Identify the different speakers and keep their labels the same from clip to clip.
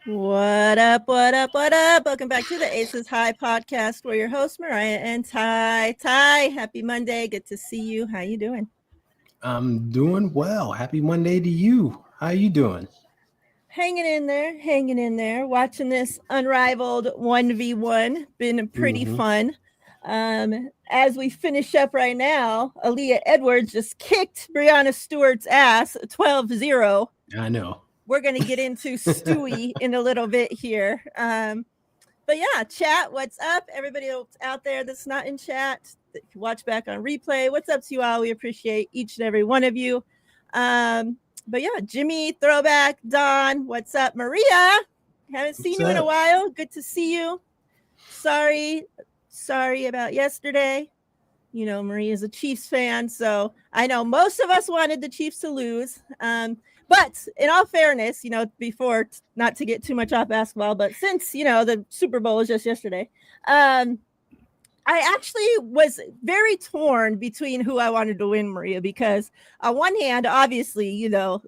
Speaker 1: What up, what up, what up? Welcome back to the Aces High podcast. We're your hosts, Miriah and Ty. Ty, happy Monday. Good to see you. How you doing?
Speaker 2: I'm doing well. Happy Monday to you. How you doing?
Speaker 1: Hanging in there. Watching this Unrivaled 1v1. Been pretty
Speaker 2: Mm-hmm.
Speaker 1: fun. As we finish up right now, Aaliyah Edwards just kicked Brianna Stewart's ass 12-0.
Speaker 2: I know.
Speaker 1: We're going to get into Stewie in a little bit here. But yeah, chat, what's up? Everybody out there that's not in chat, that you watch back on replay, what's up to you all? We appreciate each and every one of you. But yeah, Jimmy, Throwback, Don, what's up? Maria, haven't seen you in a while. Good to see you. Sorry about yesterday. You know, Maria's a Chiefs fan, so I know most of us wanted the Chiefs to lose. But in all fairness, you know, before, not to get too much off basketball, but since, you know, the Super Bowl was just yesterday, I actually was very torn between who I wanted to win, Maria, because on one hand, obviously, you know,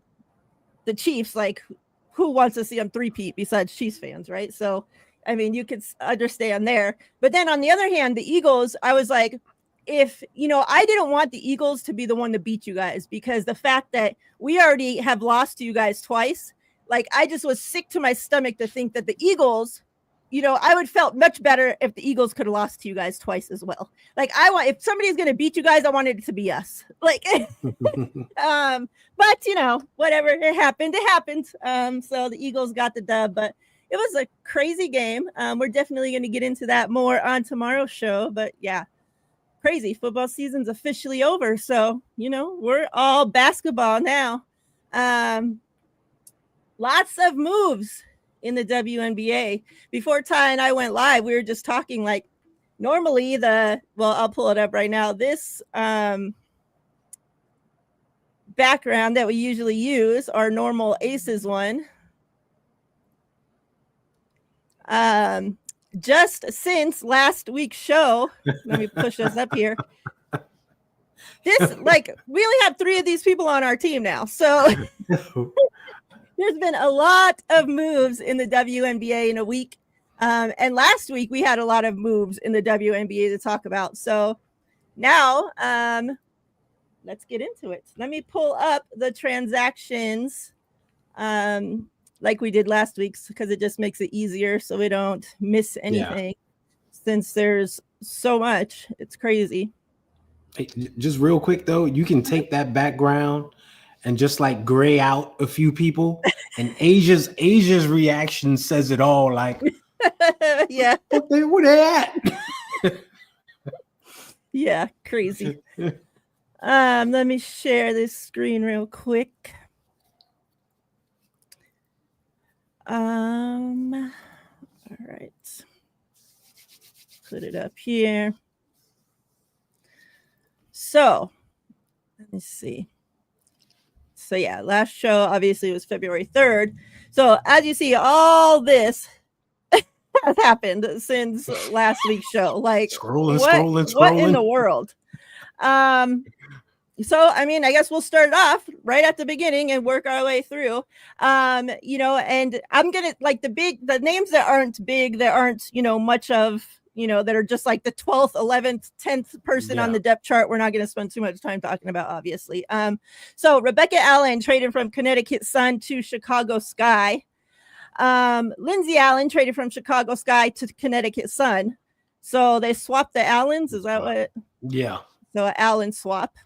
Speaker 1: the Chiefs, like, who wants to see them three-peat besides Chiefs fans, right? So, I mean, you could understand there. But then on the other hand, the Eagles, I was like, if, you know, I didn't want the Eagles to be the one to beat you guys, because the fact that we already have lost to you guys twice, like, I just was sick to my stomach to think that the Eagles, you know, I would felt much better if the Eagles could have lost to you guys twice as well. Like, if somebody's going to beat you guys, I wanted it to be us. Like, but you know, whatever, it happened. So the Eagles got the dub, but it was a crazy game. We're definitely going to get into that more on tomorrow's show, but yeah. Crazy. Football season's officially over. So, you know, we're all basketball now. Lots of moves in the WNBA. Before Ty and I went live, we were just talking, like, normally I'll pull it up right now. This background that we usually use, our normal Aces one. Just since last week's show, let me push us up here. This, like, we only have 3 of these people on our team now. So there's been a lot of moves in the WNBA in a week. And last week we had a lot of moves in the WNBA to talk about. So now let's get into it. Let me pull up the transactions like we did last week, because it just makes it easier so we don't miss anything. Since there's so much. It's crazy.
Speaker 2: Hey, just real quick though, you can take that background and just like gray out a few people, and Asia's reaction says it all. Like,
Speaker 1: yeah,
Speaker 2: where they at?
Speaker 1: Yeah, crazy. Let me share this screen real quick. All right. Put it up here. So, let me see. So yeah, last show obviously was February 3rd. So as you see, all this has happened since last week's show. Like,
Speaker 2: scrolling.
Speaker 1: What in the world? So, I mean, I guess we'll start off right at the beginning and work our way through. You know, and I'm going to, like, the names that aren't big, that aren't, you know, much of, you know, that are just like the 12th, 11th, 10th person on the depth chart. We're not going to spend too much time talking about, obviously. So Rebecca Allen traded from Connecticut Sun to Chicago Sky. Lindsay Allen traded from Chicago Sky to Connecticut Sun. So they swapped the Allens. Is that what?
Speaker 2: Yeah.
Speaker 1: So Allen swap.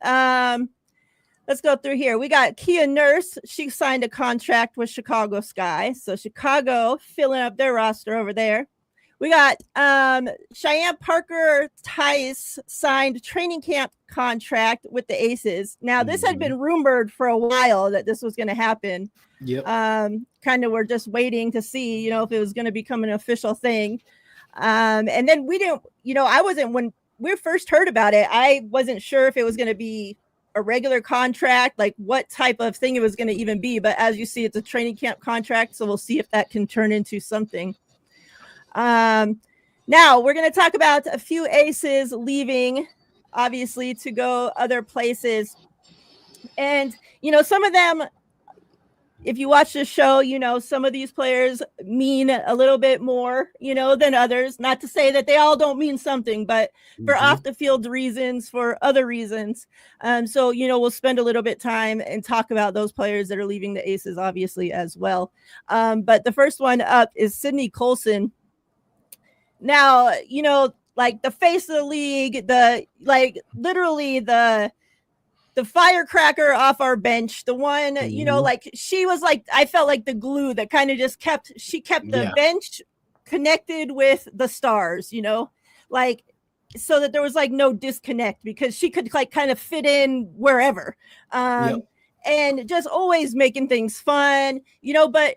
Speaker 1: Let's go through here. We got Kia Nurse. She signed a contract with Chicago Sky. So Chicago filling up their roster over there. We got Cheyenne Parker Tice signed training camp contract with the Aces. Now, this had been rumored for a while that this was going to happen.
Speaker 2: Yep.
Speaker 1: Kind of we're just waiting to see, you know, if it was going to become an official thing. And then we didn't, you know, when we first heard about it, I wasn't sure if it was going to be a regular contract, like what type of thing it was going to even be. But as you see, it's a training camp contract. So we'll see if that can turn into something. Now we're going to talk about a few Aces leaving, obviously, to go other places. And, you know, some of them, if you watch the show, you know, some of these players mean a little bit more, you know, than others. Not to say that they all don't mean something, but for off the field reasons, for other reasons. So, you know, we'll spend a little bit time and talk about those players that are leaving the Aces, obviously, as well. But the first one up is Sydney Colson. Now, you know, like the face of the league, literally the firecracker off our bench, the one, you know, like she was like, I felt like the glue that kind of just kept the bench connected with the stars, you know, like, so that there was like no disconnect because she could like kind of fit in wherever. And just always making things fun, you know. But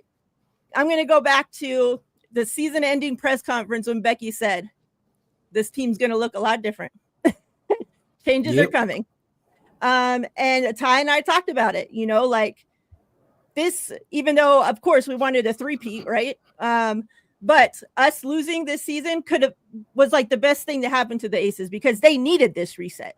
Speaker 1: I'm going to go back to the season ending press conference when Becky said, this team's going to look a lot different. Changes are coming. And Ty and I talked about it, you know, like this, even though of course we wanted a three-peat, right? But us losing this season was like the best thing to happen to the Aces because they needed this reset,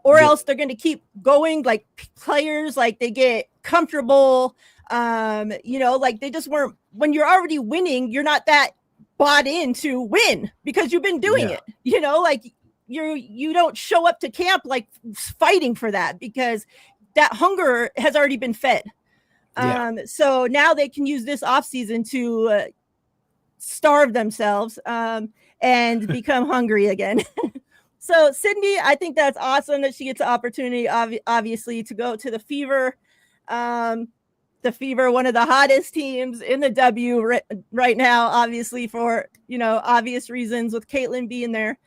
Speaker 1: or else they're going to keep going. Like players, like they get comfortable, you know, like they just weren't, when you're already winning, you're not that bought in to win because you've been doing it, you know, like you don't show up to camp like fighting for that because that hunger has already been fed. So now they can use this off season to starve themselves and become hungry again. So Sydney, I think that's awesome that she gets the opportunity, obviously, to go to the Fever. The Fever, one of the hottest teams in the W right now, obviously for, you know, obvious reasons with Caitlin being there.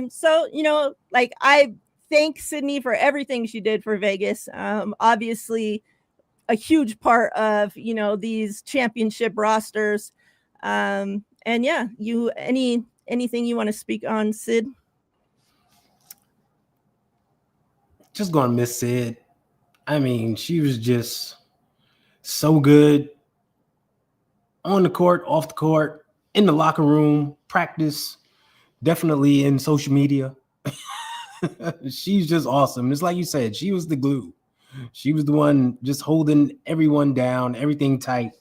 Speaker 1: So, you know, like I thank Sydney for everything she did for Vegas. Obviously a huge part of, you know, these championship rosters. And yeah, anything you want to speak on, Sid?
Speaker 2: Just gonna miss Sid. I mean, she was just so good on the court, off the court, in the locker room, practice, definitely in social media. She's just awesome. It's like you said, she was the glue. She was the one just holding everyone down, everything tight.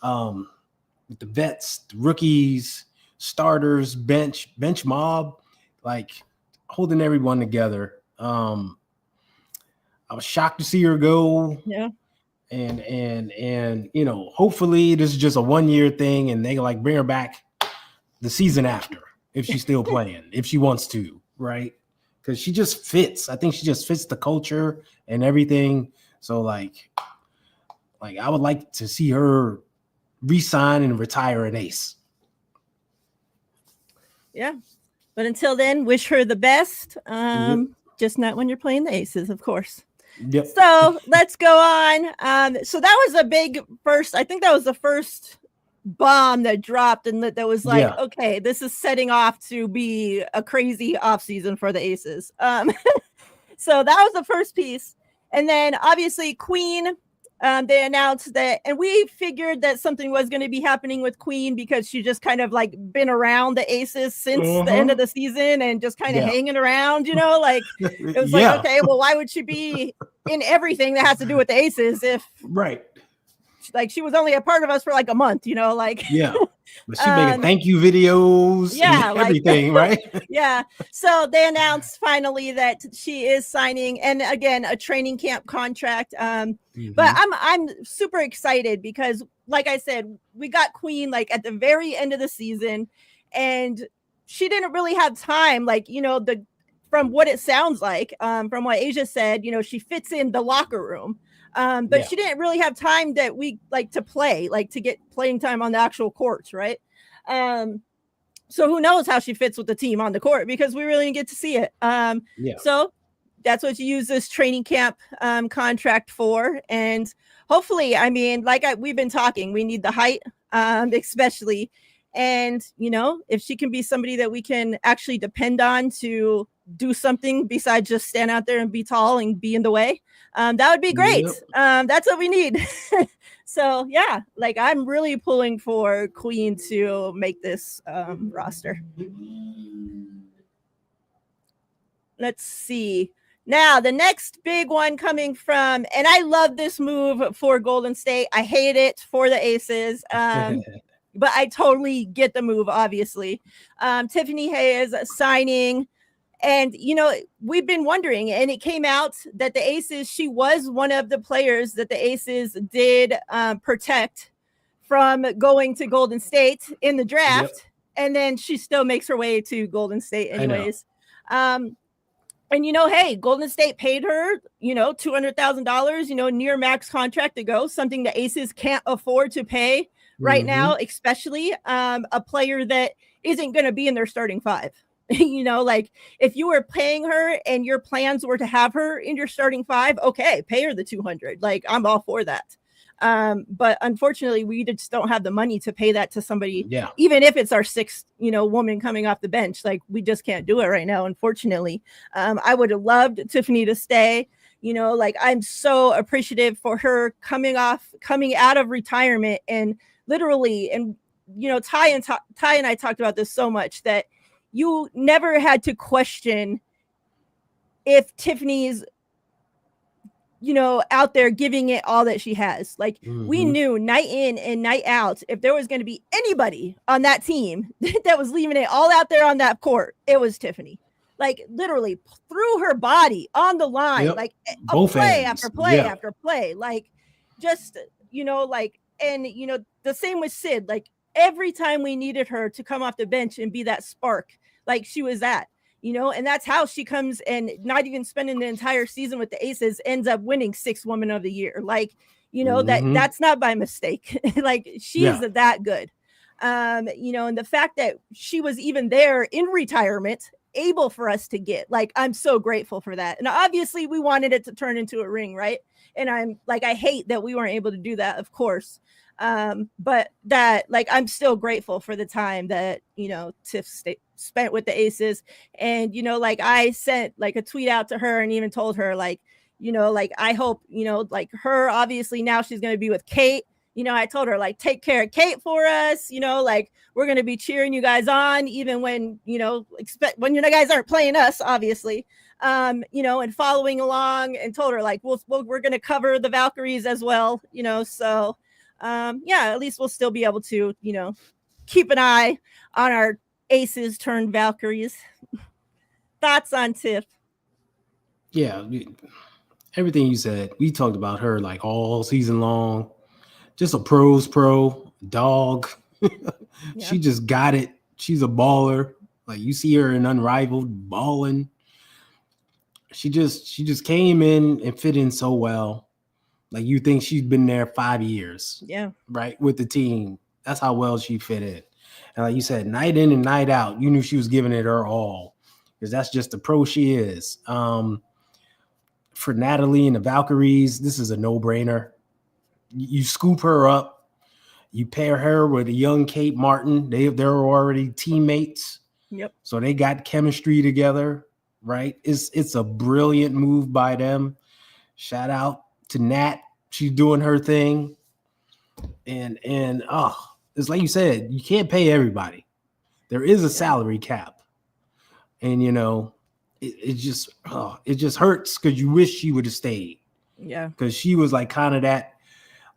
Speaker 2: With the vets, the rookies, starters, bench mob, like holding everyone together. I was shocked to see her go.
Speaker 1: Yeah.
Speaker 2: And you know, hopefully this is just a 1-year thing and they like bring her back the season after if she's still playing, if she wants to, right? Because she just fits. I think she just fits the culture and everything. So like I would like to see her resign and retire an Ace.
Speaker 1: Yeah. But until then, wish her the best. Just not when you're playing the Aces, of course.
Speaker 2: Yep.
Speaker 1: So let's go on. So that was a big first. I think that was the first bomb that dropped, and that was like, okay, this is setting off to be a crazy offseason for the Aces. So that was the first piece. And then obviously Queen, they announced that, and we figured that something was going to be happening with Queen because she just kind of like been around the Aces since the end of the season and just kind of hanging around, you know, like it was like, okay, well, why would she be in everything that has to do with the Aces if like she was only a part of us for like a month, you know, like
Speaker 2: but she making thank you videos and everything, right?
Speaker 1: So they announced finally that she is signing, and again, a training camp contract. But I'm super excited because, like I said, we got Queen like at the very end of the season, and she didn't really have time, like, you know, from what it sounds like, from what Asia said, you know, she fits in the locker room. But she didn't really have time that we like to play, like to get playing time on the actual courts, right? So who knows how she fits with the team on the court because we really didn't get to see it. So that's what you use this training camp contract for. And hopefully, I mean, like we've been talking, we need the height, especially. And, you know, if she can be somebody that we can actually depend on to do something besides just stand out there and be tall and be in the way, that would be great. That's what we need. So, yeah, like I'm really pulling for Queen to make this roster. Let's see. Now, the next big one coming from, and I love this move for Golden State. I hate it for the Aces, but I totally get the move, obviously. Tiffany Hayes signing. And, we've been wondering, and it came out that the Aces, she was one of the players that the Aces did protect from going to Golden State in the draft. Yep. And then she still makes her way to Golden State anyways. And, hey, Golden State paid her, $200,000, near max contract to go, something the Aces can't afford to pay right now, especially a player that isn't going to be in their starting five. Like if you were paying her and your plans were to have her in your starting five, okay, pay her the 200. Like I'm all for that. But unfortunately, we just don't have the money to pay that to somebody, even if it's our sixth, woman coming off the bench. Like we just can't do it right now, unfortunately. I would have loved Tiffany to stay, like I'm so appreciative for her coming out of retirement and literally, and, Ty and I talked about this so much that you never had to question if Tiffany's, out there giving it all that she has. Like we knew night in and night out, if there was going to be anybody on that team that was leaving it all out there on that court, it was Tiffany. Like literally threw her body on the line, like play after play after play. Like just, and the same with Sid. Like every time we needed her to come off the bench and be that spark, like she was that. And that's how she comes and not even spending the entire season with the Aces ends up winning 6th Woman of the Year. Like, that's not by mistake. Like she's that good. And the fact that she was even there in retirement, able for us to get, like, I'm so grateful for that. And obviously we wanted it to turn into a ring, right? And I'm like, I hate that we weren't able to do that, of course. But that, like, I'm still grateful for the time that, Tiff spent with the Aces. And, like I sent like a tweet out to her and even told her like, I hope, like her, obviously now she's going to be with Kate. I told her like, take care of Kate for us, like we're going to be cheering you guys on even when, when you guys aren't playing us, obviously. And following along, and told her like, we're going to cover the Valkyries as well, so at least we'll still be able to, keep an eye on our Aces turned Valkyries. Thoughts on Tiff?
Speaker 2: Yeah, everything you said. We talked about her like all season long. Just a pro's pro, dog. She just got it. She's a baller. Like you see her in Unrivaled balling. She just came in and fit in so well. Like you think she's been there 5 years. Yeah. Right. With the team. That's how well she fit in. And like you said, night in and night out, you knew she was giving it her all. Because that's just the pro she is. For Natalie and the Valkyries, this is a no-brainer. You scoop her up. You pair her with a young Kate Martin. They're already teammates. Yep. So they got chemistry together, right? It's a brilliant move by them. Shout out to Nat. She's doing her thing. And it's like you said, you can't pay everybody. There is a salary cap. And it just hurts because you wish she would have stayed. Yeah. Because she was like kind of that,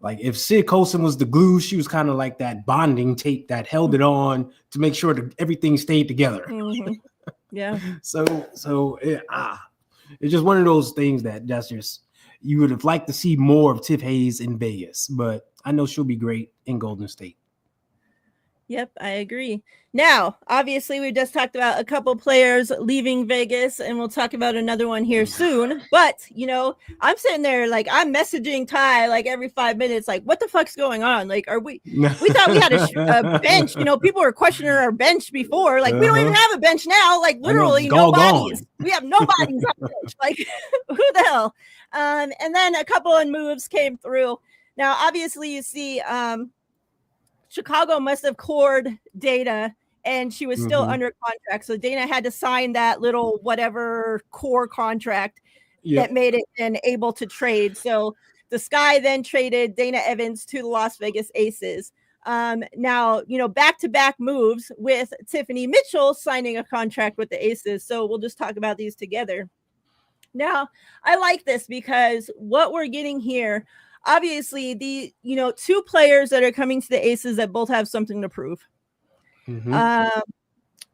Speaker 2: like if Sid Colson was the glue, she was kind of like that bonding tape that held it on to make sure that everything stayed together. Mm-hmm. Yeah. So it's just one of those things that's just, you would have liked to see more of Tiff Hayes in Vegas, but I know she'll be great in Golden State.
Speaker 1: Yep, I agree. Now, obviously, we just talked about a couple players leaving Vegas, and we'll talk about another one here soon. But, I'm sitting there, like, I'm messaging Ty, like, every 5 minutes, like, what the fuck's going on? Like, we thought we had a bench. People were questioning our bench before. Like, we don't even have a bench now. Like, literally, no bodies. We have no bodies on the bench. Like, who the hell? And then a couple of moves came through. Now, obviously, you see, Chicago must have cored Dana, and she was still under contract. So Dana had to sign that little whatever core contract that made it then able to trade. So the Sky then traded Dana Evans to the Las Vegas Aces. Now, back-to-back moves with Tiffany Mitchell signing a contract with the Aces. So we'll just talk about these together. Now, I like this because what we're getting here, obviously, the two players that are coming to the Aces that both have something to prove.
Speaker 2: Mm-hmm.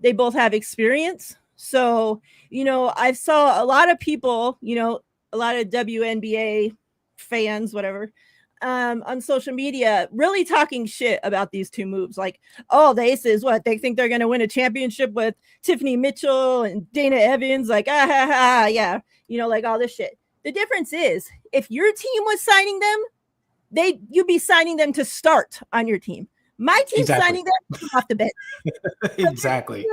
Speaker 1: They both have experience. So, I saw a lot of people, a lot of WNBA fans, whatever, on social media really talking shit about these two moves. Like, oh, the Aces, what? They think they're going to win a championship with Tiffany Mitchell and Dana Evans? Like, yeah, like all this shit. The difference is if your team was signing them, you'd be signing them to start on your team. My team's signing them off the bench.
Speaker 2: Exactly.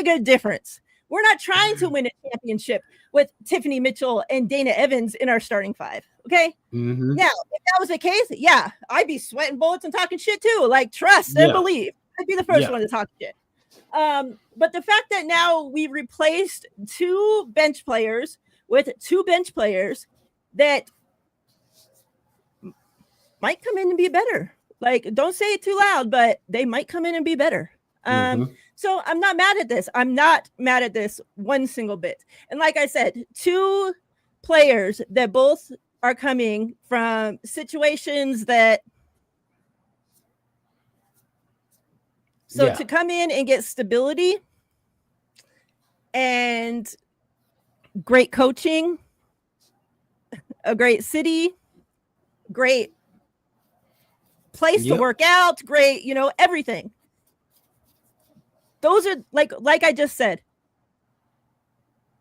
Speaker 1: Big difference. We're not trying to win a championship with Tiffany Mitchell and Dana Evans in our starting five. Okay.
Speaker 2: Mm-hmm.
Speaker 1: Now, if that was the case, yeah, I'd be sweating bullets and talking shit too. Like, trust and believe. I'd be the first one to talk shit. But the fact that now we've replaced two bench players with two bench players that might come in and be better. Like, don't say it too loud, but they might come in and be better. So I'm not mad at this. I'm not mad at this one single bit. And like I said, two players that both are coming from situations that. So to come in and get stability and great coaching, a great city, great place to work out, great, everything. Those are like I just said,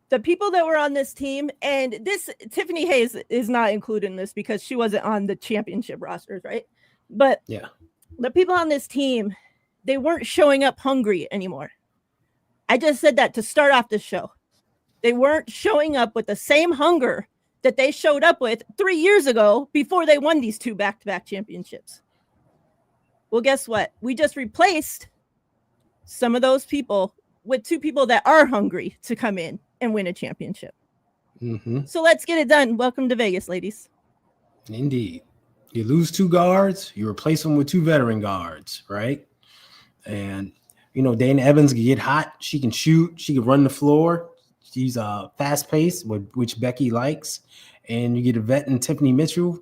Speaker 1: the people that were on this team, and this Tiffany Hayes is not included in this because she wasn't on the championship rosters, right? But the people on this team, they weren't showing up hungry anymore. I just said that to start off the show. They weren't showing up with the same hunger that they showed up with 3 years ago before they won these two back-to-back championships. Well, guess what? We just replaced some of those people with two people that are hungry to come in and win a championship. So let's get it done. Welcome to Vegas, ladies.
Speaker 2: Indeed. You lose two guards, you replace them with two veteran guards, right? And, Dana Evans can get hot. She can shoot. She can run the floor. She's fast-paced, which Becky likes. And you get a vet in Tiffany Mitchell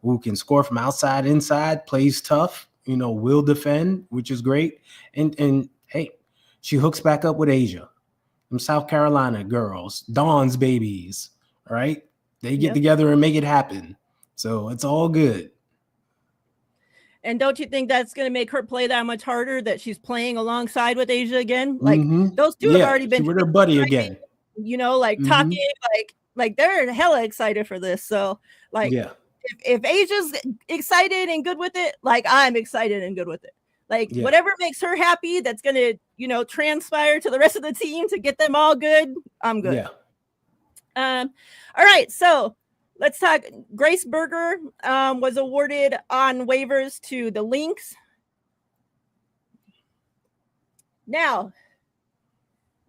Speaker 2: who can score from outside, inside, plays tough, will defend, which is great. And hey, she hooks back up with Asia. Them South Carolina girls, Dawn's babies, right? They get together and make it happen. So it's all good.
Speaker 1: And don't you think that's going to make her play that much harder that she's playing alongside with Asia again? Like those two have already been
Speaker 2: with her buddy again.
Speaker 1: Talking like they're hella excited for this. So if Asia's excited and good with it, like I'm excited and good with it. Like whatever makes her happy, that's going to, transpire to the rest of the team to get them all good. I'm good. Yeah. All right. So let's talk. Grace Berger was awarded on waivers to the Lynx. Now,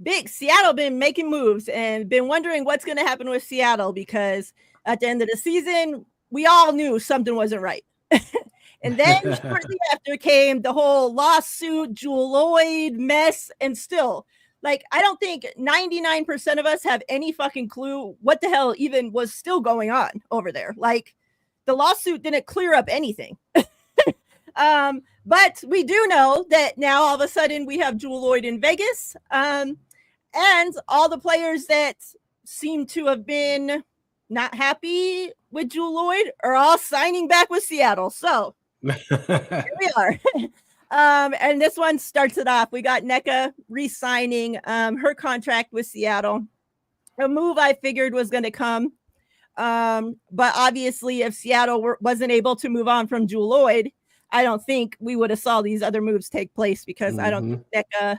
Speaker 1: big Seattle been making moves and been wondering what's going to happen with Seattle because at the end of the season, we all knew something wasn't right. And then shortly after came the whole lawsuit, Jewel Lloyd mess, and still, I don't think 99% of us have any fucking clue what the hell even was still going on over there. Like, the lawsuit didn't clear up anything. But we do know that now all of a sudden we have Jewel Lloyd in Vegas, and all the players that seem to have been not happy with Jewel Lloyd are all signing back with Seattle. So here we are. And this one starts it off. We got NECA re-signing her contract with Seattle. A move I figured was going to come. But obviously, if Seattle wasn't able to move on from Jewel Lloyd, I don't think we would have saw these other moves take place because I don't think NECA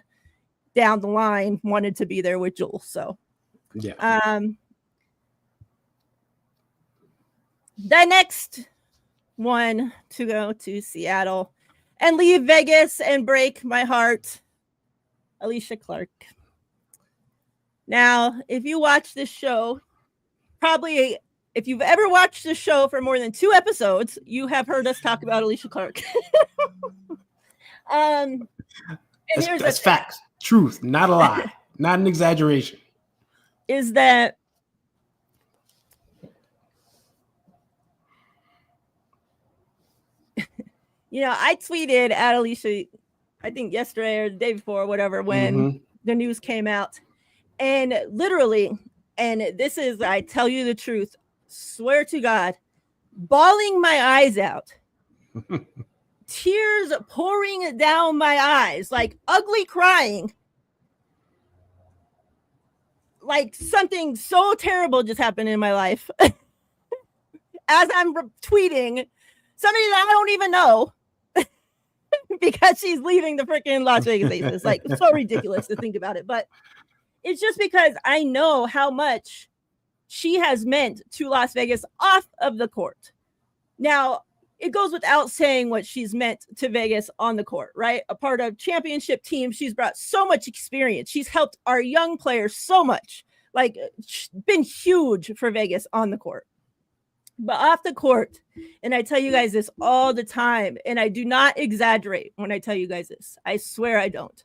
Speaker 1: down the line wanted to be there with Jewel. So, the next one to go to Seattle and leave Vegas and break my heart, Alicia Clark. Now, if you watch this show, probably if you've ever watched the show for more than 2 episodes, you have heard us talk about Alicia Clark. And
Speaker 2: that's facts, truth, not a lie, not an exaggeration.
Speaker 1: Is that I tweeted at Alicia, I think yesterday or the day before, or whatever, when the news came out. And literally, and this is, I tell you the truth, swear to God, bawling my eyes out. Tears pouring down my eyes, like ugly crying. Like something so terrible just happened in my life. As I'm tweeting somebody that I don't even know because she's leaving the freaking Las Vegas Aces. Like, it's so ridiculous to think about it. But it's just because I know how much she has meant to Las Vegas off of the court. Now, it goes without saying what she's meant to Vegas on the court, right? A part of championship teams. She's brought so much experience. She's helped our young players so much. Like, been huge for Vegas on the court. But off the court, and I tell you guys this all the time, and I do not exaggerate when I tell you guys this. I swear I don't.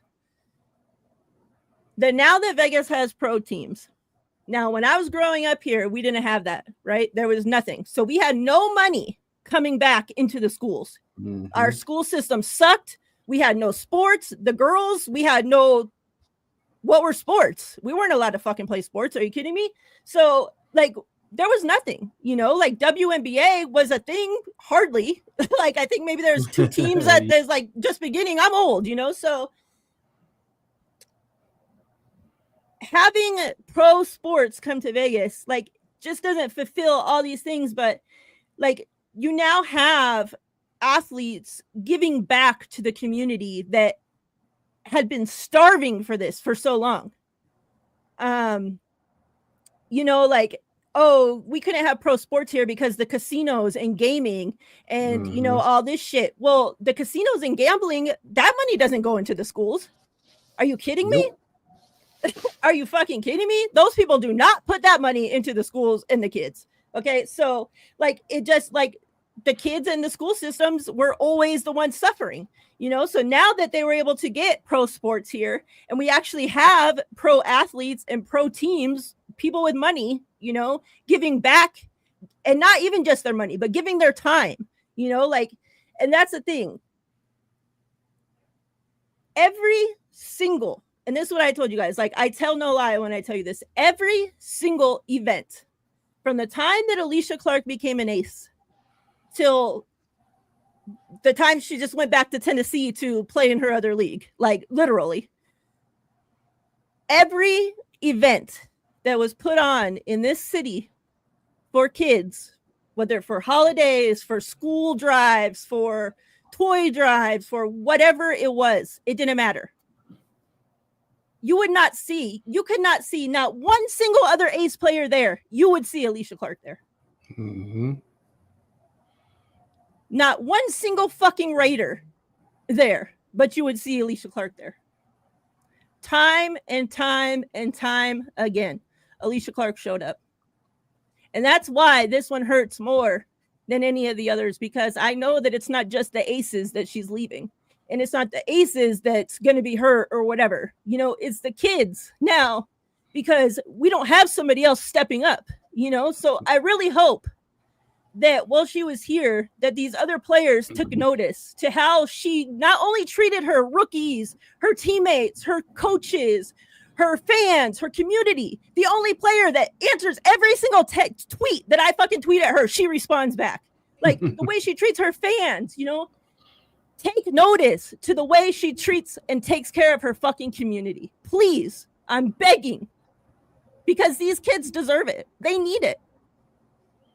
Speaker 1: That now that Vegas has pro teams, now when I was growing up here, we didn't have that, right? There was nothing. So we had no money coming back into the schools. Our school system sucked. We had no sports. The girls, we had no, what were sports? We weren't allowed to fucking play sports. Are you kidding me? So like, there was nothing, like WNBA was a thing, hardly. Like, I think maybe there's 2 teams that there's like just beginning. I'm old, so having pro sports come to Vegas, like, just doesn't fulfill all these things. But like, you now have athletes giving back to the community that had been starving for this for so long. Like, oh, we couldn't have pro sports here because the casinos and gaming and, all this shit. Well, the casinos and gambling, that money doesn't go into the schools. Are you kidding me? Are you fucking kidding me? Those people do not put that money into the schools and the kids. Okay. So like, it just like the kids and the school systems were always the ones suffering, so now that they were able to get pro sports here and we actually have pro athletes and pro teams, people with money, giving back, and not even just their money, but giving their time, and that's the thing. Every single, and this is what I told you guys, like, I tell no lie when I tell you this, every single event from the time that Alicia Clark became an ace till the time she just went back to Tennessee to play in her other league, like literally every event that was put on in this city for kids, whether for holidays, for school drives, for toy drives, for whatever it was, it didn't matter. You could not see not one single other ace player there. You would see Alicia Clark there. Not one single fucking Raider there, but you would see Alicia Clark there. Time and time and time again, Alicia Clark showed up. And that's why this one hurts more than any of the others, because I know that it's not just the aces that she's leaving. And it's not the aces that's going to be hurt or whatever. It's the kids now, because we don't have somebody else stepping up, So I really hope that while she was here, that these other players took notice to how she not only treated her rookies, her teammates, her coaches, her fans, her community. The only player that answers every single tweet that I fucking tweet at her, she responds back. Like the way she treats her fans, take notice to the way she treats and takes care of her fucking community. Please, I'm begging, because these kids deserve it. They need it.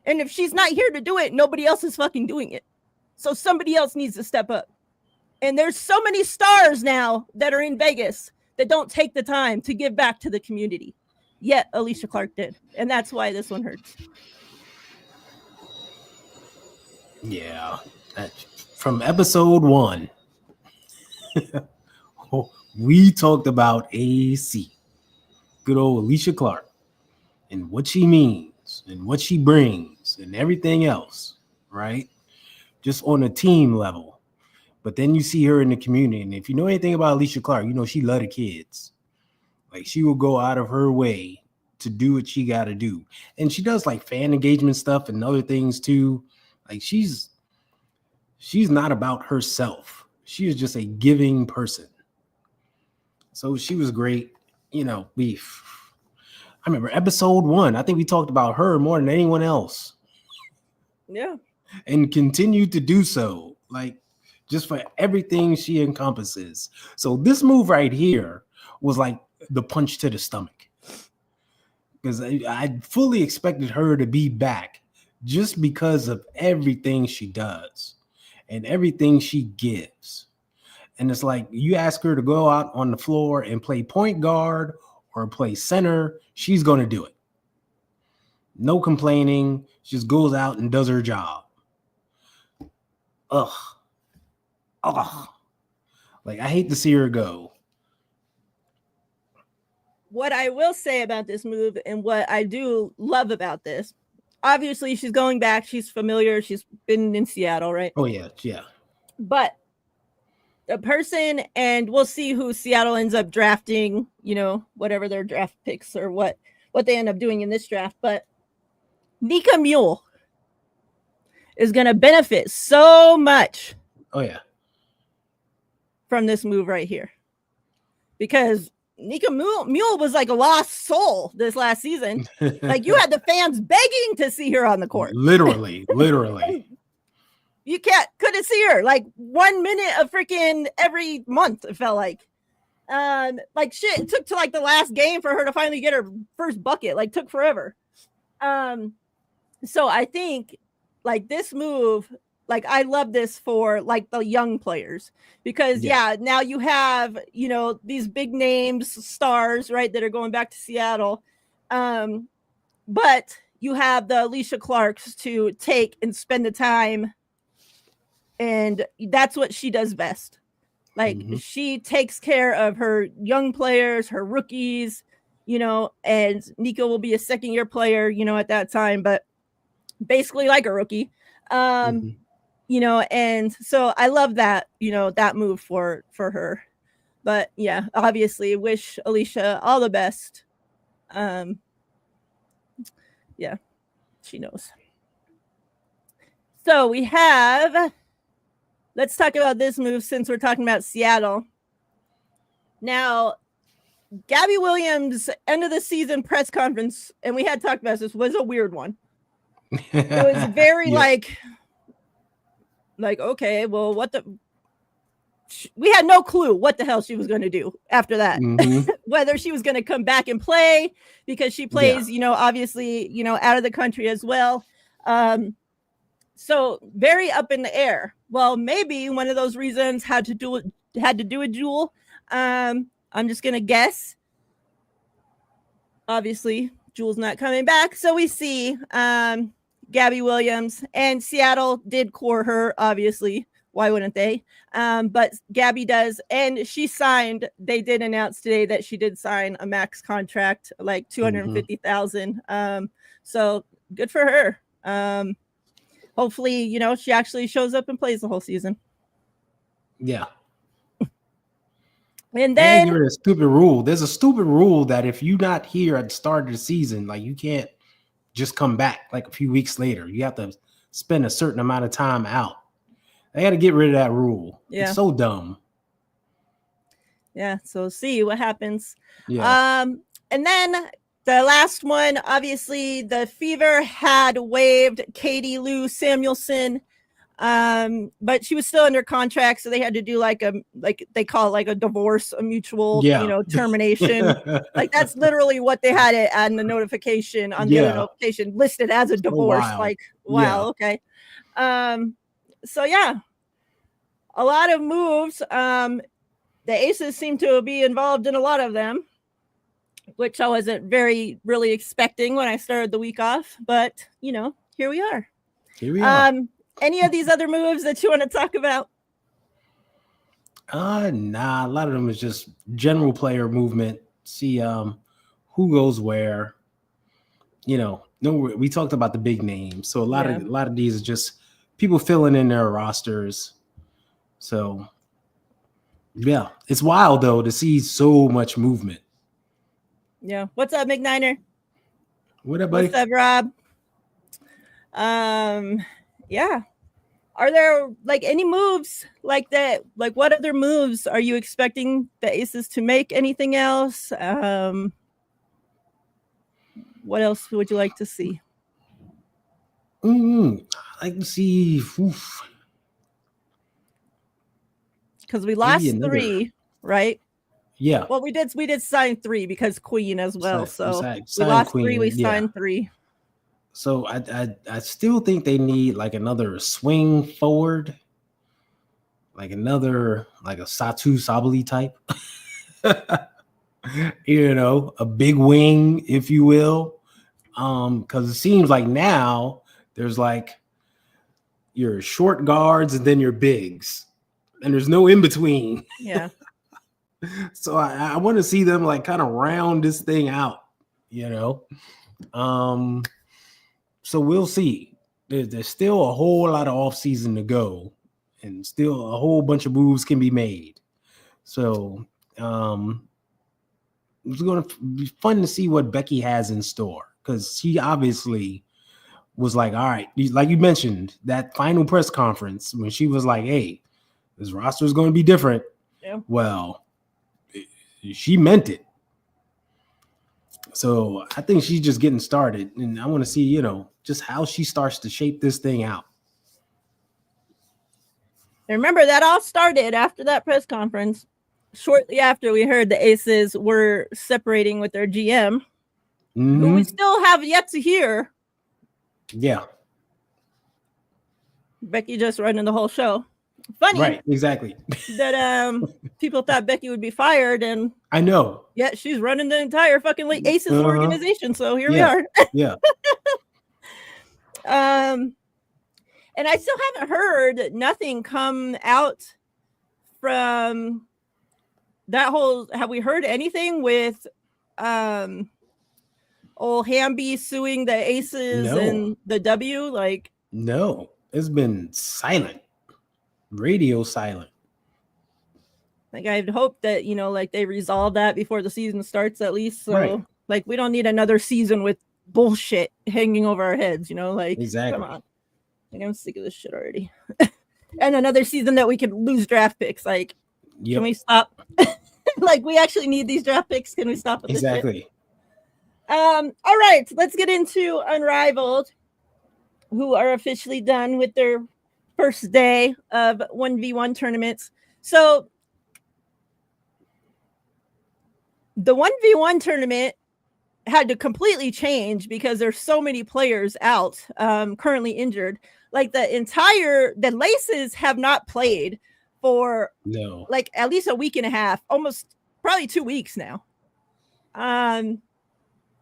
Speaker 1: And if she's not here to do it, nobody else is fucking doing it. So somebody else needs to step up. And there's so many stars now that are in Vegas that don't take the time to give back to the community. Yet Alicia Clark did. And that's why this one hurts.
Speaker 2: Yeah. From episode 1, we talked about AC. Good old Alicia Clark. And what she means and what she brings and everything else, right? Just on a team level. But then you see her in the community. And if you know anything about Alicia Clark, she love the kids. Like, she will go out of her way to do what she got to do. And she does like fan engagement stuff and other things too. Like, she's she's not about herself. She is just a giving person. So she was great. You know, I remember episode 1. I think we talked about her more than anyone else.
Speaker 1: Yeah.
Speaker 2: And continued to do so. Like, just for everything she encompasses. So this move right here was like the punch to the stomach. Because I fully expected her to be back just because of everything she does and everything she gives. And it's like you ask her to go out on the floor and play point guard or play center, she's going to do it. No complaining. She just goes out and does her job. Ugh. Like, I hate to see her go.
Speaker 1: What I will say about this move and what I do love about this, obviously she's going back. She's familiar. She's been in Seattle, right?
Speaker 2: Oh, yeah. Yeah.
Speaker 1: But the person, and we'll see who Seattle ends up drafting, you know, whatever their draft picks or what they end up doing in this draft. But Nika Mule is going to benefit so much.
Speaker 2: Oh, yeah.
Speaker 1: From this move right here. Because Nika Mule was like a lost soul this last season. Like, you had the fans begging to see her on the court.
Speaker 2: Literally.
Speaker 1: You couldn't see her. Like 1 minute of freaking every month, it felt like. Like shit, it took to like the last game for her to finally get her first bucket. Like, took forever. So I think like this move, like I love this for like the young players because now you have, you know, these big names, stars, right, that are going back to Seattle. But you have the Alicia Clarks to take and spend the time. And that's what she does best. Like she takes care of her young players, her rookies, you know, and Nika will be a second-year player, you know, at that time, but basically like a rookie. You know, and so I love that, you know, that move for her. But yeah, obviously wish Alicia all the best. Yeah, she knows. So we have, let's talk about this move since we're talking about Seattle. Now, Gabby Williams' end of the season press conference, and we had talked about this, was a weird one. It was very like, okay, well, we had no clue what the hell she was going to do after that. Whether she was going to come back and play because she plays, you know, obviously, you know, out of the country as well. So very up in the air. Well, maybe one of those reasons had to do with Jewel. I'm just going to guess. Obviously, Jewel's not coming back. So we see Gabby Williams, and Seattle did core her, obviously. Why wouldn't they? But Gabby does, and she signed. They did announce today that she did sign a max contract, like $250,000. So good for her. Hopefully, you know, she actually shows up and plays the whole season.
Speaker 2: Yeah.
Speaker 1: And then
Speaker 2: there's a stupid rule. There's a stupid rule that if you're not here at the start of the season, like you can't just come back like a few weeks later. You have to spend a certain amount of time out. They got to get rid of that rule. Yeah. It's so dumb.
Speaker 1: Yeah. So see what happens.
Speaker 2: Yeah.
Speaker 1: And then the last one, obviously, the Fever had waived Katie Lou Samuelson, but she was still under contract, so they had to do like they call it like a divorce, a mutual, you know, termination. Like that's literally what they had it on the notification on the other notification listed as a divorce. Like, wow, okay. So yeah, a lot of moves. The Aces seem to be involved in a lot of them, which I wasn't really expecting when I started the week off, but you know, here we are. Any of these other moves that you want to talk about?
Speaker 2: Nah, a lot of them is just general player movement. See who goes where. You know, we talked about the big names. So a lot of these are just people filling in their rosters. So yeah, it's wild though to see so much movement.
Speaker 1: Yeah. What's up, McNiner?
Speaker 2: What up, buddy?
Speaker 1: What's up, Rob? Yeah. Are there like any moves like that? Like, what other moves are you expecting the Aces to make? Anything else? What else would you like to see?
Speaker 2: I like to see.
Speaker 1: Because we lost 3, right?
Speaker 2: Yeah.
Speaker 1: Well, we did sign 3 because Queen as well. So we lost
Speaker 2: Queen,
Speaker 1: 3. We signed 3.
Speaker 2: So I still think they need like another swing forward, like another like a Satu Sabali type. A big wing, if you will. Because it seems like now there's like your short guards and then your bigs, and there's no in between.
Speaker 1: Yeah.
Speaker 2: So I want to see them like kind of round this thing out, So we'll see. There's still a whole lot of offseason to go, and still a whole bunch of moves can be made. So it's going to be fun to see what Becky has in store, because she obviously was like, all right, like you mentioned, that final press conference when she was like, hey, this roster is going to be different.
Speaker 1: Yeah.
Speaker 2: Well, she meant it. So I think she's just getting started, and I want to see, just how she starts to shape this thing out.
Speaker 1: And remember, that all started after that press conference. Shortly after we heard the Aces were separating with their GM, who we still have yet to hear.
Speaker 2: Yeah.
Speaker 1: Becky just running the whole show. Funny.
Speaker 2: Right, exactly.
Speaker 1: That people thought Becky would be fired, and
Speaker 2: I know.
Speaker 1: Yeah, she's running the entire fucking Aces organization. So here we are.
Speaker 2: Yeah.
Speaker 1: And I still haven't heard nothing come out from that whole. Have we heard anything with old Hamby suing the Aces and the W? Like,
Speaker 2: no, it's been silent, radio silent.
Speaker 1: Like, I'd hope that, like they resolve that before the season starts at least. So like, we don't need another season with bullshit hanging over our heads, like,
Speaker 2: exactly.
Speaker 1: Come on. Like, I'm sick of this shit already. And another season that we could lose draft picks. Like, Can we stop? Like, we actually need these draft picks. Can we stop with this shit? All right, let's get into Unrivaled, who are officially done with their first day of 1v1 tournaments. So the 1v1 tournament had to completely change because there's so many players out, currently injured. Like, the Laces have not played for like at least a week and a half, almost probably 2 weeks now.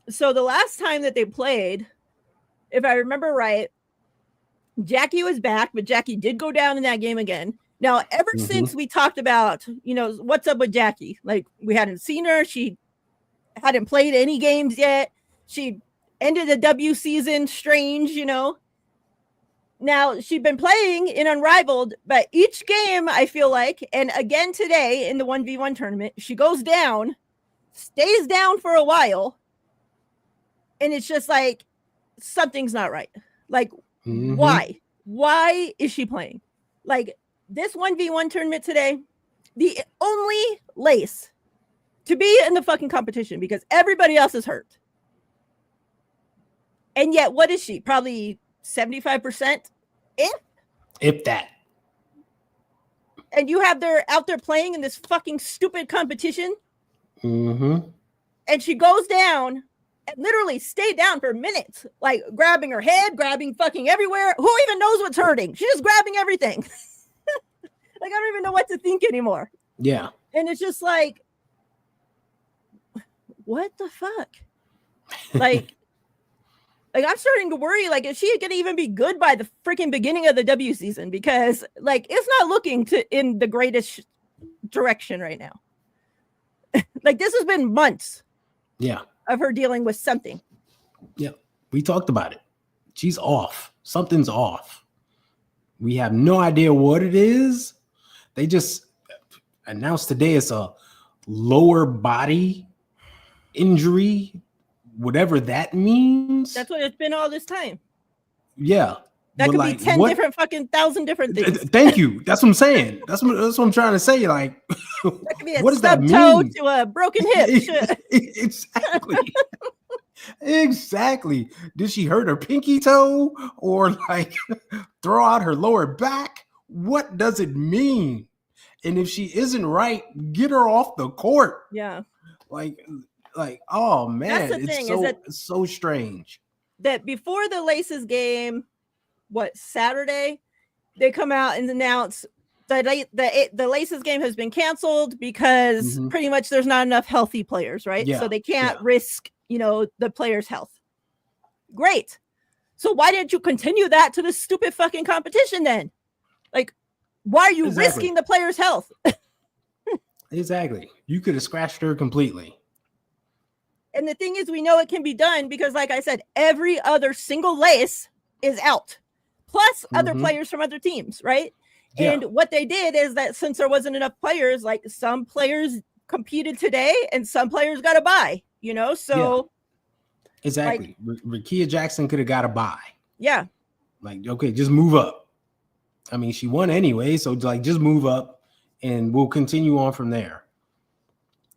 Speaker 1: So the last time that they played, if I remember right, Jackie was back, but Jackie did go down in that game again. Now, ever since we talked about, what's up with Jackie, like, we hadn't seen her. She hadn't played any games yet. She ended the W season strange, Now, she'd been playing in Unrivaled, but each game, I feel like, and again today in the 1v1 tournament, she goes down, stays down for a while, and it's just like, something's not right. Like, why? Why is she playing? Like, this 1v1 tournament today, the only Lace to be in the fucking competition because everybody else is hurt. And yet, what is she? Probably 75%? If
Speaker 2: that.
Speaker 1: And you have her out there playing in this fucking stupid competition. And she goes down and literally stayed down for minutes, like grabbing her head, grabbing fucking everywhere. Who even knows what's hurting? She's just grabbing everything. Like, I don't even know what to think anymore.
Speaker 2: Yeah.
Speaker 1: And it's just like, what the fuck? Like, I'm starting to worry, like, is she gonna even be good by the freaking beginning of the W season? Because, like, it's not looking in the greatest direction right now. Like, this has been months.
Speaker 2: Yeah.
Speaker 1: Of her dealing with something.
Speaker 2: Yeah. We talked about it. She's off. Something's off. We have no idea what it is. They just announced today it's a lower body injury, whatever that means.
Speaker 1: That's what it's been all this time.
Speaker 2: Yeah.
Speaker 1: That could
Speaker 2: like,
Speaker 1: be 10 different fucking 1,000 different things.
Speaker 2: Thank you. That's what I'm saying. That's what I'm trying to say. Like,
Speaker 1: That could be a
Speaker 2: what does that
Speaker 1: stub toe
Speaker 2: mean?
Speaker 1: to a broken hip. Shit.
Speaker 2: Exactly. Exactly. Did she hurt her pinky toe or like throw out her lower back? What does it mean? And if she isn't right, get her off the court.
Speaker 1: Yeah.
Speaker 2: Like, oh man,
Speaker 1: That's the thing,
Speaker 2: it's so strange.
Speaker 1: That before the Laces game, Saturday, they come out and announce that the Laces game has been canceled because pretty much there's not enough healthy players, right?
Speaker 2: Yeah.
Speaker 1: So they can't risk, the players' health. Great. So why didn't you continue that to the stupid fucking competition then? Like, why are you risking the players' health?
Speaker 2: Exactly. You could have scratched her completely.
Speaker 1: And the thing is, we know it can be done because, like I said, every other single lace is out, plus other players from other teams, right? Yeah. And what they did is that since there wasn't enough players, like some players competed today and some players got a bye, so.
Speaker 2: Yeah. Exactly. Like, Rickea Jackson could have got a bye.
Speaker 1: Yeah.
Speaker 2: Like, okay, just move up. I mean, she won anyway, so like just move up and we'll continue on from there.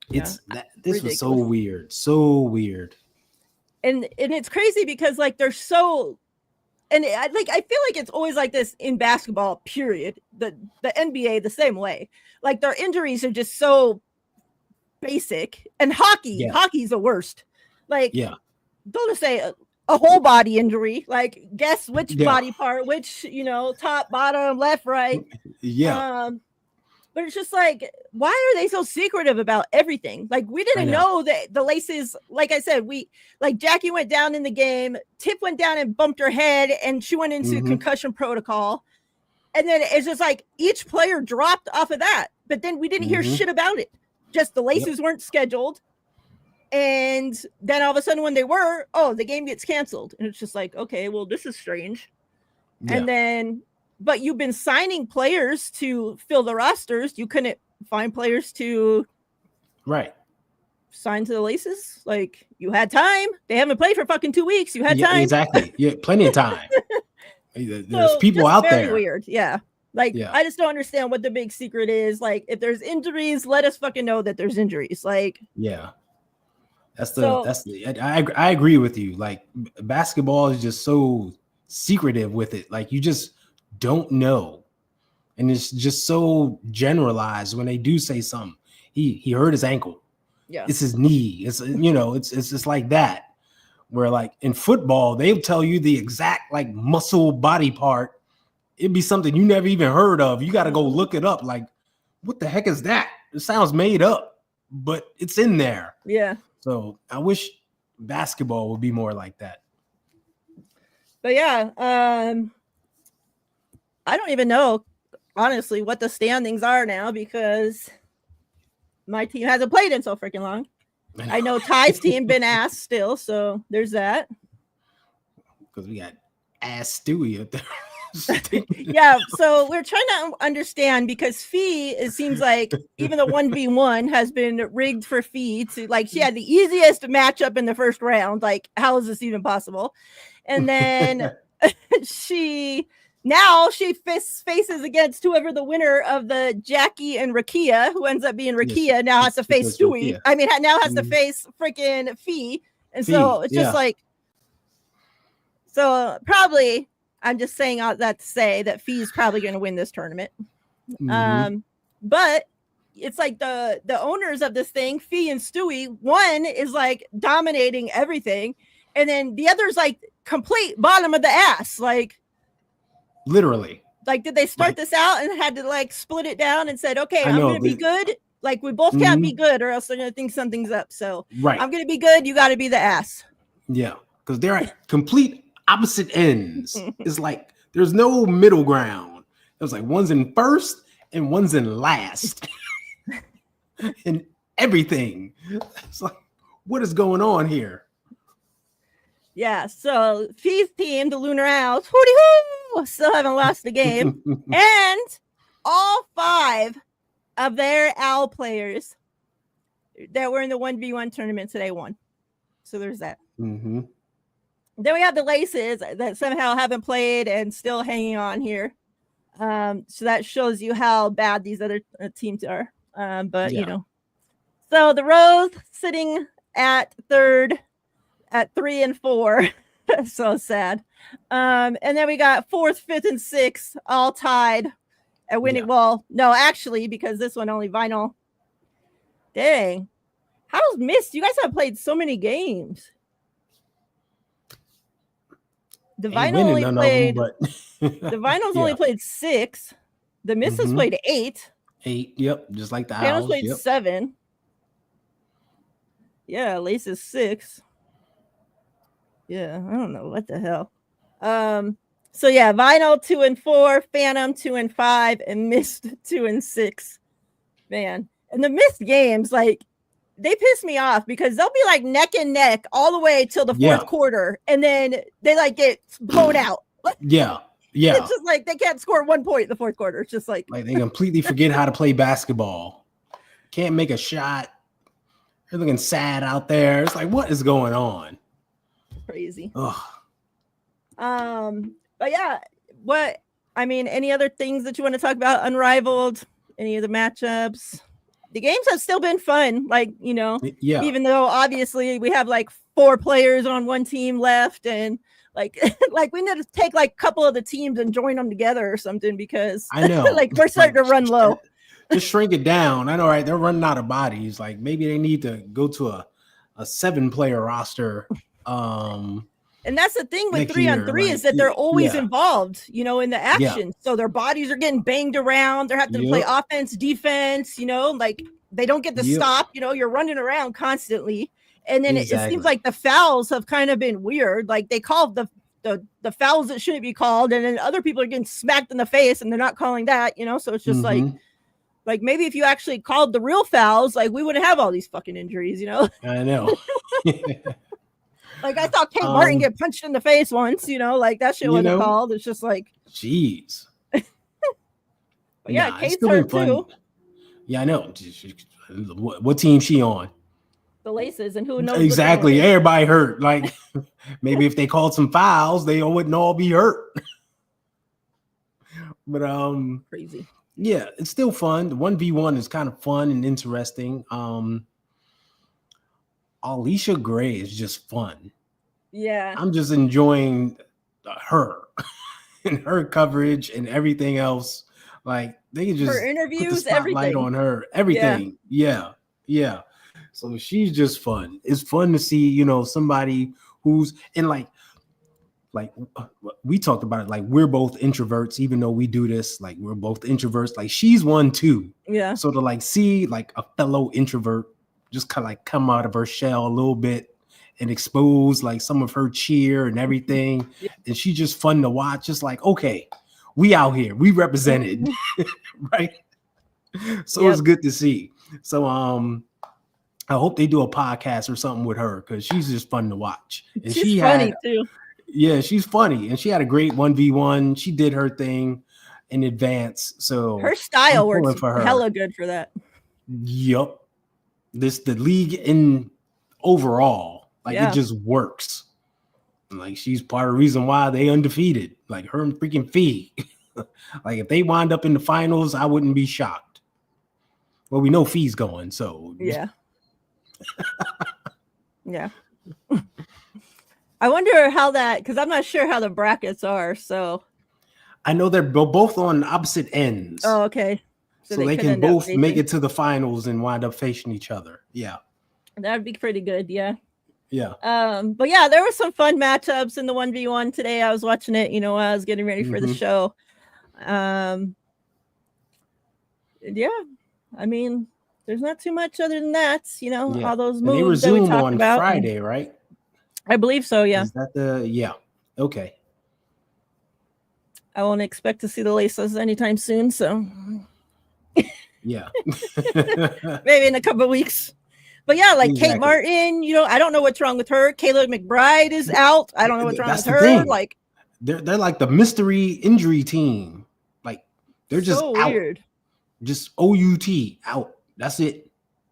Speaker 2: This ridiculous. Was so weird.
Speaker 1: And it's crazy because like they're so, and I feel like it's always like this in basketball, period. The NBA the same way. Like their injuries are just so basic. And hockey's the worst. Like, don't just say a whole body injury. Like, guess which body part, which, top, bottom, left, right.
Speaker 2: Yeah.
Speaker 1: But it's just like, why are they so secretive about everything? Like, we didn't know that the Laces, like I said, Jackie went down in the game, Tip went down and bumped her head, and she went into concussion protocol. And then it's just like each player dropped off of that. But then we didn't hear shit about it. Just the Laces weren't scheduled. And then all of a sudden when they were, the game gets canceled. And it's just like, okay, well, this is strange. Yeah. And then, but you've been signing players to fill the rosters. You couldn't find players to sign to the Laces. Like, you had time. They haven't played for fucking 2 weeks. You had time.
Speaker 2: Exactly. Yeah, plenty of time. There's people out there.
Speaker 1: Very weird. Yeah. Like, I just don't understand what the big secret is. Like, if there's injuries, let us fucking know that there's injuries. Like,
Speaker 2: I agree with you. Like, basketball is just so secretive with it. Like, you just don't know. And it's just so generalized when they do say something. He hurt his ankle. Yeah. It's his knee. It's it's just like that. Where like in football, they'll tell you the exact like muscle body part. It'd be something you never even heard of. You got to go look it up. Like, what the heck is that? It sounds made up, but it's in there.
Speaker 1: Yeah.
Speaker 2: So I wish basketball would be more like that.
Speaker 1: But yeah, I don't even know, honestly, what the standings are now because my team hasn't played in so freaking long. I know Ty's team been ass still, so there's that.
Speaker 2: Because we got ass Stewie up there.
Speaker 1: Yeah, so we're trying to understand because Fee, it seems like even the 1v1 has been rigged for Fee to like she had the easiest matchup in the first round. Like, how is this even possible? And then she faces against whoever the winner of the Jackie and Rickea, who ends up being Rickea, now has to face Stewie. I mean, now has to face freaking Fee. And so it's just like, so probably I'm just saying all that to say that Fee is probably going to win this tournament. But it's like the owners of this thing, Fee and Stewie, one is like dominating everything. And then the other's like complete bottom of the ass. Like,
Speaker 2: literally.
Speaker 1: Like, did they start this out and had to like split it down and said, okay, I'm going to be good. Like, we both can't be good or else they're going to think something's up. So I'm going to be good. You got to be the ass.
Speaker 2: Yeah. Because they're at complete opposite ends. It's like, there's no middle ground. It's like one's in first and one's in last. And everything. It's like, what is going on here?
Speaker 1: Yeah, so Fee's team, the Lunar Owls, still haven't lost the game. And all 5 of their Owl players that were in the 1v1 tournament today won. So there's that. Then we have the Laces that somehow haven't played and still hanging on here. So that shows you how bad these other teams are. But you know, so the Rose sitting at third at 3 and 4. So sad. And then we got 4th, 5th, and 6th all tied at winning. Well, no, actually, because this one only vinyl. Dang. How's missed? You guys have played so many games. The vinyl only played. The vinyls only played 6. The misses played 8.
Speaker 2: 8. Yep, just like the
Speaker 1: Panels
Speaker 2: Owls.
Speaker 1: played 7. Yeah, Laces 6. Yeah, I don't know what the hell. So yeah, vinyl 2 and 4, Phantom 2 and 5, and missed 2 and 6. Man, and the missed games, like, they piss me off because they'll be like neck and neck all the way till the 4th quarter, and then they like get blown out.
Speaker 2: Yeah.
Speaker 1: It's just like they can't score 1 point in the 4th quarter. It's just like
Speaker 2: they completely forget how to play basketball. Can't make a shot. They're looking sad out there. It's like, what is going on?
Speaker 1: Crazy.
Speaker 2: Ugh.
Speaker 1: But yeah, any other things that you want to talk about? Unrivaled, any of the matchups? The games have still been fun, like, you know, even though obviously we have like 4 players on one team left, and like we need to take like a couple of the teams and join them together or something, because
Speaker 2: I know
Speaker 1: like we're starting to run low.
Speaker 2: Just shrink it down. I know, right? They're running out of bodies. Like maybe they need to go to a 7-player roster.
Speaker 1: And that's the thing with 3-on-3 is that they're always involved, you know, in the action. So their bodies are getting banged around. They're having to play offense, defense, you know, like they don't get to stop, you know, you're running around constantly. And then it seems like the fouls have kind of been weird. Like they called the fouls that shouldn't be called, and then other people are getting smacked in the face and they're not calling that, you know? So it's just like maybe if you actually called the real fouls, like we wouldn't have all these fucking injuries, you know?
Speaker 2: I know.
Speaker 1: Like I saw Kate Martin get punched in the face once, you know, like that shit wasn't called. It's just like,
Speaker 2: jeez.
Speaker 1: But yeah, Kate's hurt too.
Speaker 2: Yeah, I know. What team she on?
Speaker 1: The Laces, and who knows?
Speaker 2: Exactly. Everybody hurt. Like maybe if they called some fouls, they wouldn't all be hurt. But
Speaker 1: crazy.
Speaker 2: Yeah, it's still fun. The 1v1 is kind of fun and interesting. Alicia Gray is just fun.
Speaker 1: Yeah.
Speaker 2: I'm just enjoying her and her coverage and everything else. Like they can just
Speaker 1: her interviews,
Speaker 2: put the spotlight on her. Everything. Yeah. So she's just fun. It's fun to see, you know, somebody who's in like we talked about it. Like we're both introverts, even though we do this. Like we're both introverts. Like she's one too.
Speaker 1: Yeah.
Speaker 2: So to like see like a fellow introvert just kind of like come out of her shell a little bit and expose like some of her cheer and everything. And she's just fun to watch. Just like, okay, we out here, we represented, right? So it's good to see. So I hope they do a podcast or something with her, because she's just fun to watch. And
Speaker 1: she's funny too.
Speaker 2: Yeah, she's funny. And she had a great 1v1. She did her thing in advance. So
Speaker 1: her style works for her. Hella good for that.
Speaker 2: Yup. The league in overall, like it just works. Like she's part of the reason why they undefeated. Like her and freaking Fee. Like if they wind up in the finals, I wouldn't be shocked. Well, we know Fee's going, so
Speaker 1: yeah. Yeah. I wonder how that, because I'm not sure how the brackets are. So
Speaker 2: I know they're both on opposite ends.
Speaker 1: Oh, okay.
Speaker 2: So they can both make it to the finals and wind up facing each other. Yeah.
Speaker 1: That'd be pretty good. Yeah.
Speaker 2: Yeah.
Speaker 1: But yeah, there were some fun matchups in the 1v1 today. I was watching it, you know, while I was getting ready for the show. Yeah. I mean, there's not too much other than that, you know, all those moves that we talked about.
Speaker 2: Friday, right?
Speaker 1: I believe so, yeah.
Speaker 2: Is that okay.
Speaker 1: I won't expect to see the Laces anytime soon, so
Speaker 2: yeah.
Speaker 1: Maybe in a couple of weeks. But yeah, like Kate Martin, you know, I don't know what's wrong with her. Kayla McBride is out. I don't know what's wrong with her.
Speaker 2: Thing.
Speaker 1: Like
Speaker 2: they're like the mystery injury team. Like they're just so weird. Just OUT out. That's it.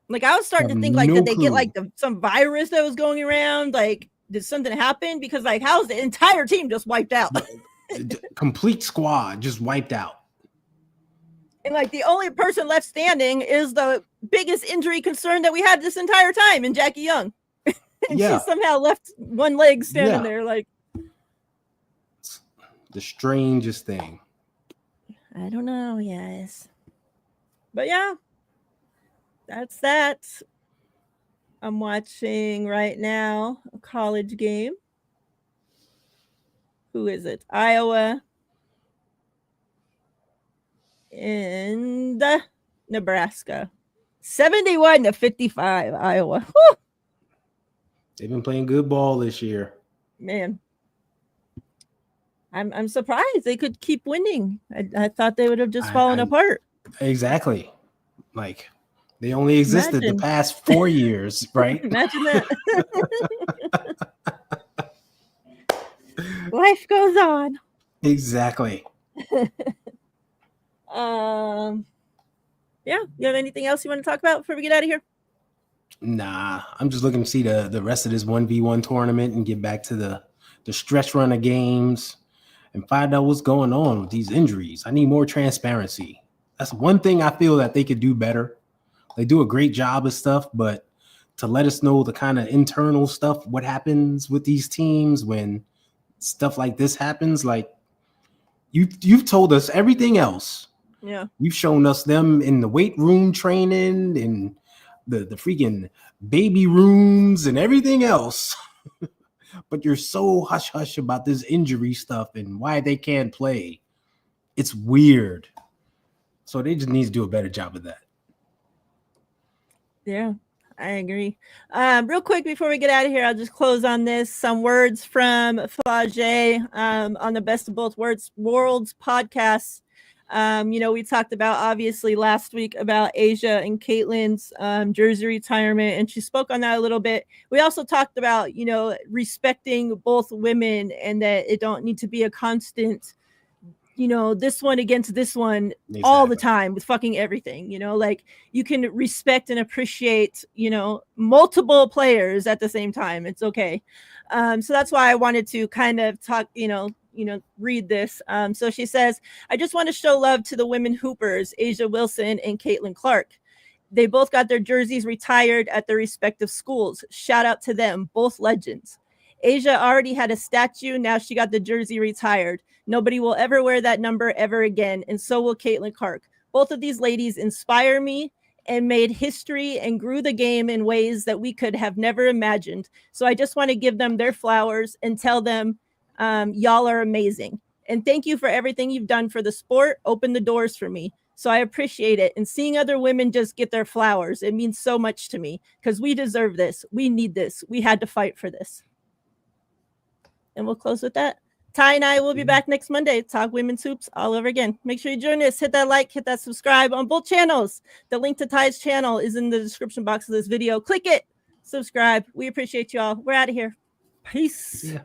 Speaker 1: Like I was starting to think like did they get like some virus that was going around? Like did something happen? Because like, how's the entire team just wiped out?
Speaker 2: Complete squad just wiped out.
Speaker 1: And like the only person left standing is the biggest injury concern that we had this entire time in Jackie Young. And she somehow left one leg standing there. Like,
Speaker 2: it's the strangest thing.
Speaker 1: I don't know, yes. But yeah, that's that. I'm watching right now a college game. Who is it? Iowa and Nebraska. 71-55, Iowa. Whew.
Speaker 2: They've been playing good ball this year.
Speaker 1: Man. I'm surprised they could keep winning. I thought they would have just fallen apart.
Speaker 2: Exactly. Like, they only existed the past 4 years, right?
Speaker 1: Imagine that. Life goes on.
Speaker 2: Exactly.
Speaker 1: Yeah. You have anything else you want to talk about before we get out of here?
Speaker 2: Nah, I'm just looking to see the rest of this 1v1 tournament and get back to the stretch run of games and find out what's going on with these injuries. I need more transparency. That's one thing I feel that they could do better. They do a great job of stuff, but to let us know the kind of internal stuff, what happens with these teams when stuff like this happens, like you've told us everything else.
Speaker 1: Yeah.
Speaker 2: You've shown us them in the weight room training and the freaking baby rooms and everything else. But you're so hush-hush about this injury stuff and why they can't play. It's weird. So they just need to do a better job of that.
Speaker 1: Yeah, I agree. Real quick before we get out of here, I'll just close on this. Some words from Flage on the Best of Both Worlds podcast. We talked about obviously last week about Asia and Caitlin's jersey retirement, and she spoke on that a little bit. We also talked about, respecting both women and that it don't need to be a constant, this one against this one all the time with fucking everything, like you can respect and appreciate, multiple players at the same time. It's okay. So that's why I wanted to kind of talk, read this. So she says, I just want to show love to the women hoopers, Asia Wilson and Caitlin Clark. They both got their jerseys retired at their respective schools. Shout out to them, both legends. Asia already had a statue. Now she got the jersey retired. Nobody will ever wear that number ever again. And so will Caitlin Clark. Both of these ladies inspire me and made history and grew the game in ways that we could have never imagined. So I just want to give them their flowers and tell them, y'all are amazing. And thank you for everything you've done for the sport. Open the doors for me. So I appreciate it. And seeing other women just get their flowers, it means so much to me because we deserve this. We need this. We had to fight for this. And we'll close with that. Ty and I will be back next Monday to talk women's hoops all over again. Make sure you join us. Hit that like, hit that subscribe on both channels. The link to Ty's channel is in the description box of this video. Click it. Subscribe. We appreciate you all. We're out of here. Peace.
Speaker 2: Yeah.